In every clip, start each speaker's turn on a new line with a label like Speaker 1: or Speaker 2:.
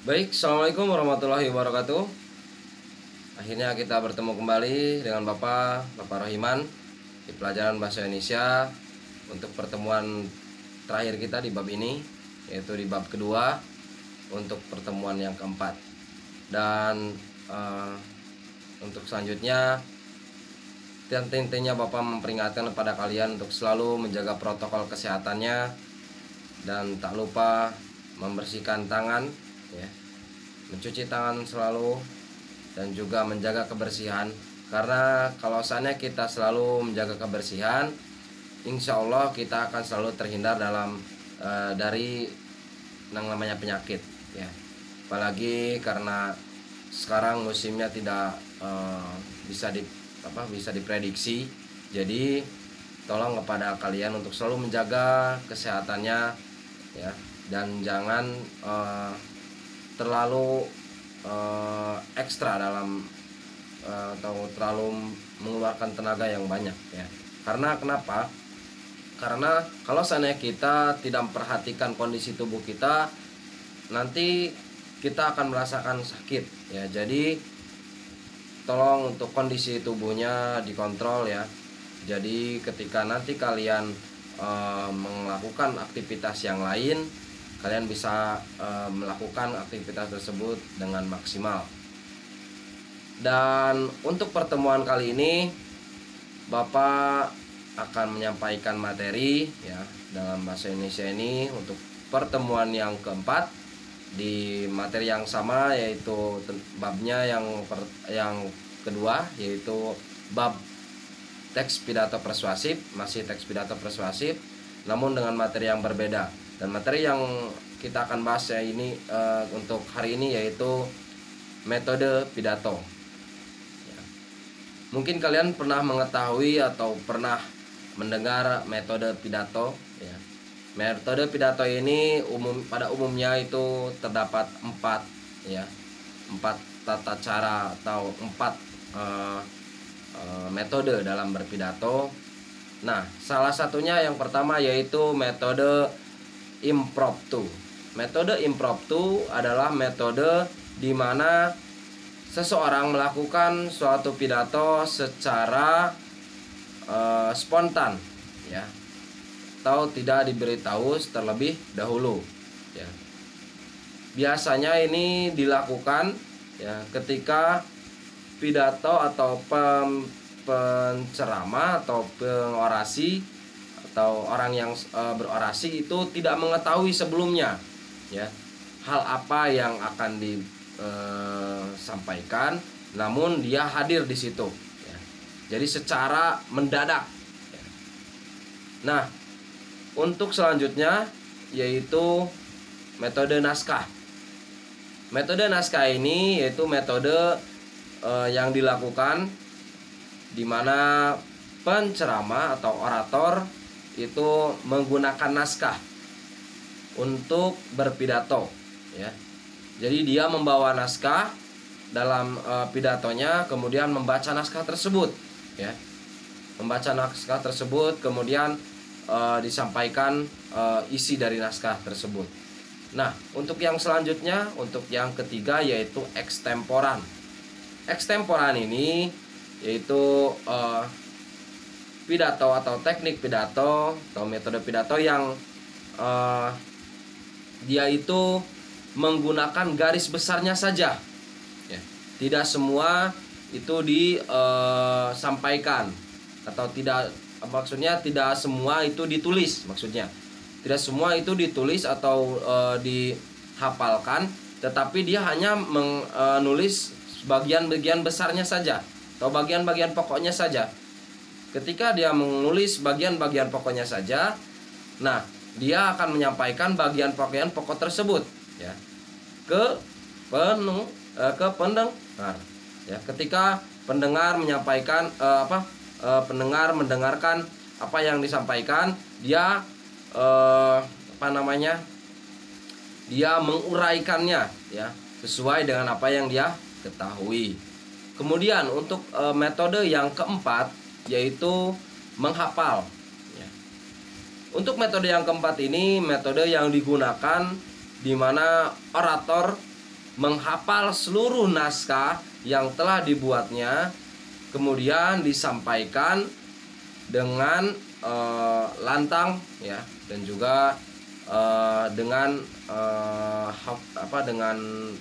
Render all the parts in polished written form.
Speaker 1: Baik, assalamualaikum warahmatullahi wabarakatuh. Akhirnya kita bertemu kembali dengan Bapak Rohiman di pelajaran bahasa Indonesia untuk pertemuan terakhir kita di bab ini, yaitu di bab kedua untuk pertemuan yang keempat. Dan untuk selanjutnya, intinya Bapak memperingatkan kepada kalian untuk selalu menjaga protokol kesehatannya dan tak lupa membersihkan tangan, ya, mencuci tangan selalu, dan juga menjaga kebersihan. Karena kalau seandainya kita selalu menjaga kebersihan, insya Allah kita akan selalu terhindar dari yang namanya penyakit, ya. Apalagi karena sekarang musimnya tidak bisa diprediksi. Jadi tolong kepada kalian untuk selalu menjaga kesehatannya, ya, dan jangan terlalu ekstra dalam atau terlalu mengeluarkan tenaga yang banyak, ya. Karena kenapa? Karena kalau seandainya kita tidak memperhatikan kondisi tubuh kita, nanti kita akan merasakan sakit, ya. Jadi tolong untuk kondisi tubuhnya dikontrol, ya. Jadi ketika nanti kalian melakukan aktivitas yang lain, kalian bisa melakukan aktivitas tersebut dengan maksimal. Dan untuk pertemuan kali ini, Bapak akan menyampaikan materi, ya, dalam bahasa Indonesia ini untuk pertemuan yang keempat di materi yang sama, yaitu babnya yang kedua, yaitu bab teks pidato persuasif, masih teks pidato persuasif, namun dengan materi yang berbeda. Dan materi yang kita akan bahas ini untuk hari ini yaitu metode pidato. Ya. Mungkin kalian pernah mengetahui atau pernah mendengar metode pidato, ya. Metode pidato ini pada umumnya itu terdapat empat tata cara atau empat metode dalam berpidato. Nah, salah satunya yang pertama yaitu metode impromptu. Metode impromptu adalah metode di mana seseorang melakukan suatu pidato secara spontan, ya, atau tidak diberitahu terlebih dahulu, ya. Biasanya ini dilakukan, ya, ketika pidato atau penceramah atau pengorasi atau orang yang berorasi itu tidak mengetahui sebelumnya, ya, hal apa yang akan disampaikan, namun dia hadir di situ, ya. Jadi secara mendadak, ya. Nah, untuk selanjutnya yaitu metode naskah. Metode naskah ini yaitu metode yang dilakukan di mana penceramah atau orator itu menggunakan naskah untuk berpidato, ya. Jadi dia membawa naskah dalam pidatonya, kemudian membaca naskah tersebut, ya. Membaca naskah tersebut, kemudian disampaikan isi dari naskah tersebut. Nah, untuk yang selanjutnya, untuk yang ketiga yaitu ekstemporan. Ekstemporan ini yaitu pidato atau teknik pidato atau metode pidato yang dia itu menggunakan garis besarnya saja, ya. Tidak semua itu disampaikan atau tidak, maksudnya tidak semua itu ditulis, maksudnya tidak semua itu ditulis atau dihafalkan, tetapi dia hanya menulis bagian-bagian besarnya saja atau bagian-bagian pokoknya saja. Ketika dia menulis bagian-bagian pokoknya saja, nah, dia akan menyampaikan bagian-bagian pokok tersebut, ya, ke pendengar, ya. Ketika pendengar menyampaikan pendengar mendengarkan apa yang disampaikan, dia dia menguraikannya, ya, sesuai dengan apa yang dia ketahui. Kemudian untuk metode yang keempat yaitu menghafal, ya. Untuk metode yang keempat ini metode yang digunakan di mana orator menghafal seluruh naskah yang telah dibuatnya, kemudian disampaikan dengan lantang ya, dan juga dengan dengan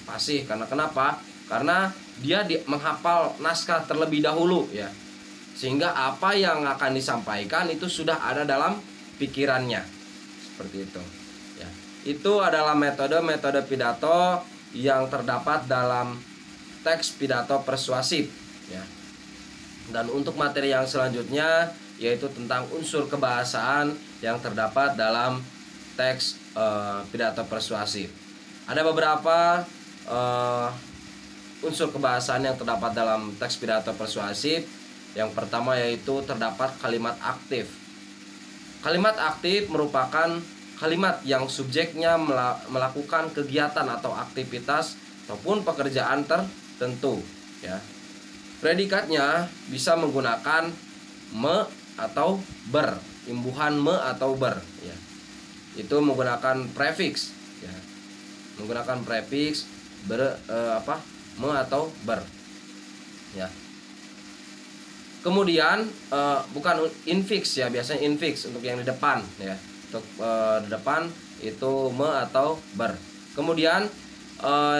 Speaker 1: fasih. Karena kenapa? Karena dia menghafal naskah terlebih dahulu ya, sehingga apa yang akan disampaikan itu sudah ada dalam pikirannya, seperti itu ya. Itu adalah metode pidato yang terdapat dalam teks pidato persuasif ya. Dan untuk materi yang selanjutnya yaitu tentang unsur kebahasaan yang terdapat dalam teks pidato persuasif. Ada beberapa unsur kebahasaan yang terdapat dalam teks pidato persuasif. Yang pertama yaitu terdapat kalimat aktif. Kalimat aktif merupakan kalimat yang subjeknya melakukan kegiatan atau aktivitas ataupun pekerjaan tertentu ya. Predikatnya bisa menggunakan me atau ber, imbuhan me atau ber ya. Itu menggunakan prefiks ya. Menggunakan prefiks me atau ber ya. Kemudian bukan infix ya, biasanya infix untuk yang di depan ya. Untuk di depan itu me atau ber. Kemudian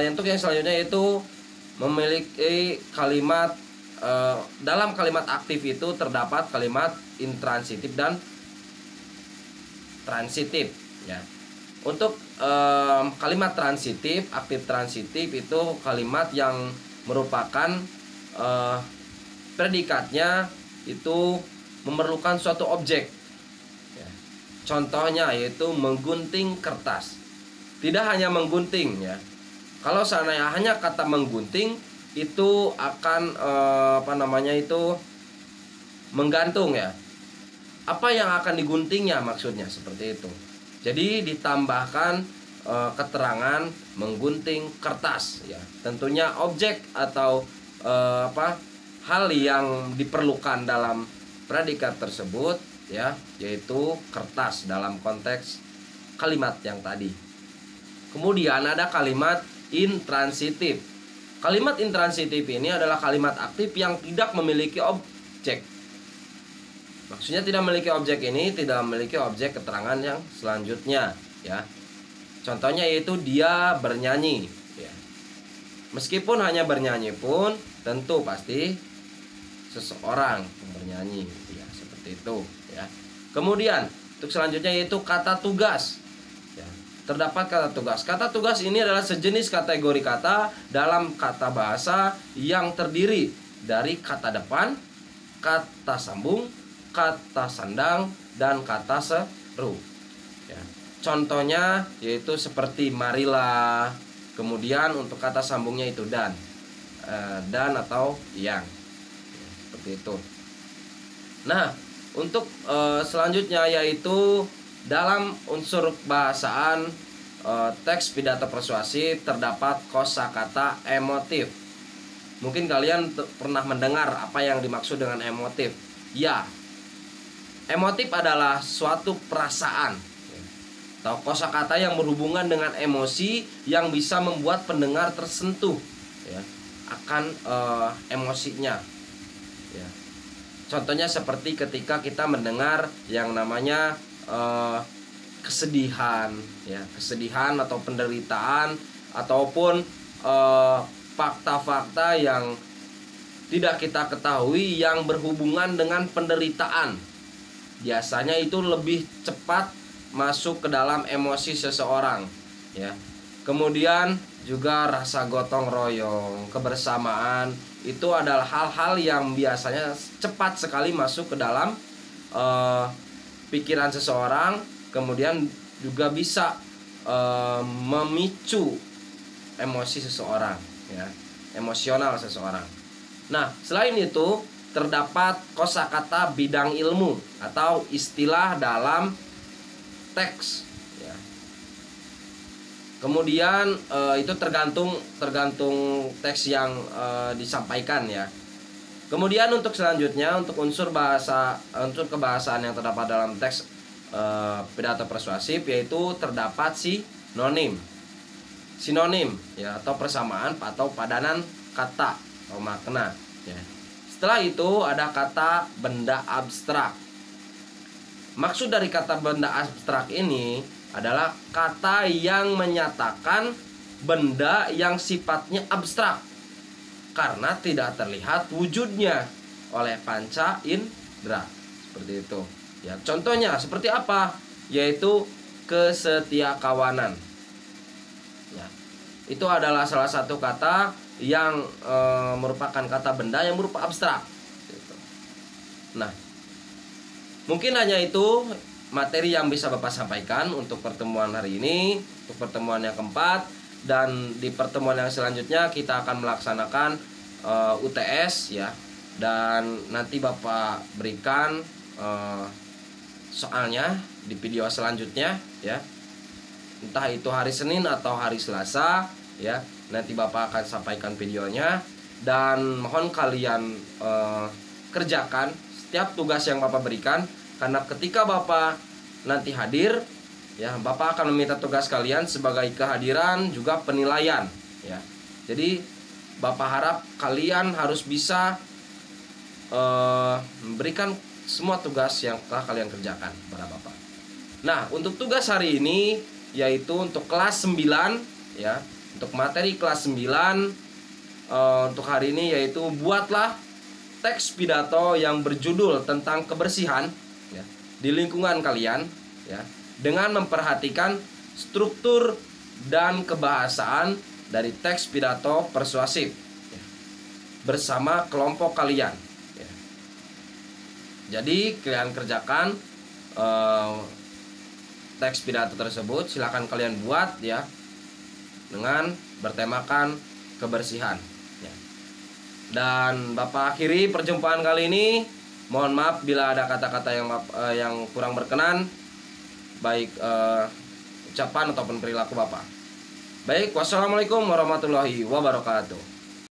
Speaker 1: untuk yang selanjutnya itu memiliki kalimat dalam kalimat aktif itu terdapat kalimat intransitif dan transitif ya. Untuk kalimat transitif, aktif transitif itu kalimat yang merupakan predikatnya itu memerlukan suatu objek ya. Contohnya yaitu menggunting kertas. Tidak hanya menggunting ya. Kalau seandainya hanya kata menggunting itu akan menggantung ya. Apa yang akan diguntingnya maksudnya seperti itu. Jadi ditambahkan keterangan menggunting kertas ya. Tentunya objek atau hal yang diperlukan dalam predikat tersebut ya, yaitu kertas dalam konteks kalimat yang tadi. Kemudian ada kalimat intransitif. Kalimat intransitif ini adalah kalimat aktif yang tidak memiliki objek. Maksudnya tidak memiliki objek ini tidak memiliki objek keterangan yang selanjutnya ya. Contohnya yaitu dia bernyanyi ya. Meskipun hanya bernyanyi pun tentu pasti seseorang yang bernyanyi ya, seperti itu ya. Kemudian untuk selanjutnya yaitu kata tugas. Terdapat kata tugas. Kata tugas ini adalah sejenis kategori kata dalam kata bahasa yang terdiri dari kata depan, kata sambung, kata sandang, dan kata seru ya. Contohnya yaitu seperti marilah. Kemudian untuk kata sambungnya itu dan atau yang ya, seperti itu. Nah untuk selanjutnya yaitu dalam unsur bahasaan teks pidato persuasif terdapat kosakata emotif. Mungkin kalian pernah mendengar apa yang dimaksud dengan emotif. Ya, emotif adalah suatu perasaan atau kosakata yang berhubungan dengan emosi yang bisa membuat pendengar tersentuh ya, akan emosinya ya. Contohnya seperti ketika kita mendengar yang namanya kesedihan ya, kesedihan atau penderitaan ataupun fakta-fakta yang tidak kita ketahui yang berhubungan dengan penderitaan. Biasanya itu lebih cepat masuk ke dalam emosi seseorang ya. Kemudian juga rasa gotong royong, kebersamaan itu adalah hal-hal yang biasanya cepat sekali masuk ke dalam pikiran seseorang, kemudian juga bisa memicu emosi seseorang ya, emosional seseorang. Nah, selain itu terdapat kosakata bidang ilmu atau istilah dalam teks ya. Kemudian itu tergantung teks yang disampaikan ya. Kemudian untuk selanjutnya untuk unsur kebahasaan yang terdapat dalam teks pidato persuasif yaitu terdapat sinonim. sinonim ya, atau persamaan atau padanan kata atau makna ya. Setelah itu ada kata benda abstrak. Maksud dari kata benda abstrak ini adalah kata yang menyatakan benda yang sifatnya abstrak karena tidak terlihat wujudnya oleh panca indera. Seperti itu ya. Contohnya seperti apa? Yaitu kesetiakawanan ya. Itu adalah salah satu kata yang merupakan kata benda yang berupa abstrak gitu. Nah, mungkin hanya itu materi yang bisa Bapak sampaikan untuk pertemuan hari ini, untuk pertemuan yang keempat. Dan di pertemuan yang selanjutnya kita akan melaksanakan UTS ya. Dan nanti Bapak berikan soalnya di video selanjutnya ya. Entah itu hari Senin atau hari Selasa ya. Nanti Bapak akan sampaikan videonya. Dan mohon kalian kerjakan setiap tugas yang Bapak berikan, karena ketika Bapak nanti hadir ya, Bapak akan meminta tugas kalian sebagai kehadiran juga penilaian ya. Jadi Bapak harap kalian harus bisa memberikan semua tugas yang telah kalian kerjakan kepada Bapak. Nah, untuk tugas hari ini yaitu untuk kelas 9 ya. Untuk materi kelas 9 untuk hari ini yaitu buatlah teks pidato yang berjudul tentang kebersihan ya, di lingkungan kalian ya, dengan memperhatikan struktur dan kebahasaan dari teks pidato persuasif ya, bersama kelompok kalian ya. Jadi kalian kerjakan teks pidato tersebut, silakan kalian buat ya dengan bertemakan kebersihan. Dan Bapak akhiri perjumpaan kali ini. Mohon maaf bila ada kata-kata yang kurang berkenan, baik ucapan ataupun perilaku Bapak. Baik, wassalamualaikum warahmatullahi wabarakatuh.